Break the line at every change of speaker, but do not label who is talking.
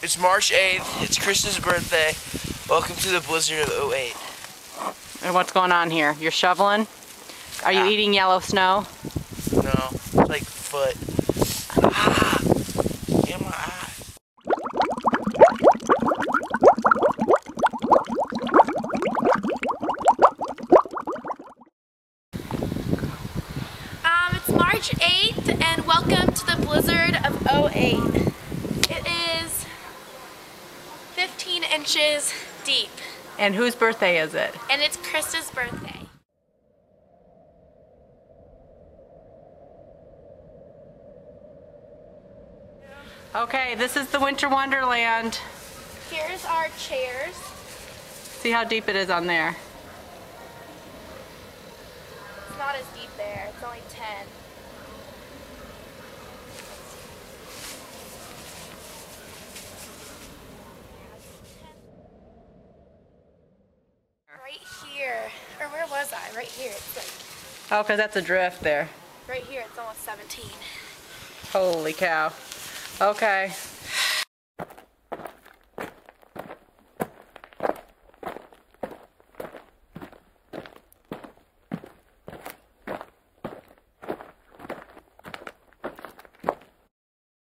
It's March 8th. It's Krista's birthday. Welcome to the blizzard of 08.
And what's going on here? You're shoveling? Are you eating yellow snow?
No, it's like foot. Ah! In my eye.
It's March 8th and welcome to the blizzard of 08. It is 15 inches deep.
And whose birthday is it?
And it's Krista's birthday.
Okay, this is the Winter Wonderland.
Here's our chairs.
See how deep it is on there.
It's not as deep there, it's only 10. Right here, or where was I? Right here, it's like,
Oh, because that's a drift there.
right here, it's almost 17.
Holy cow. Okay.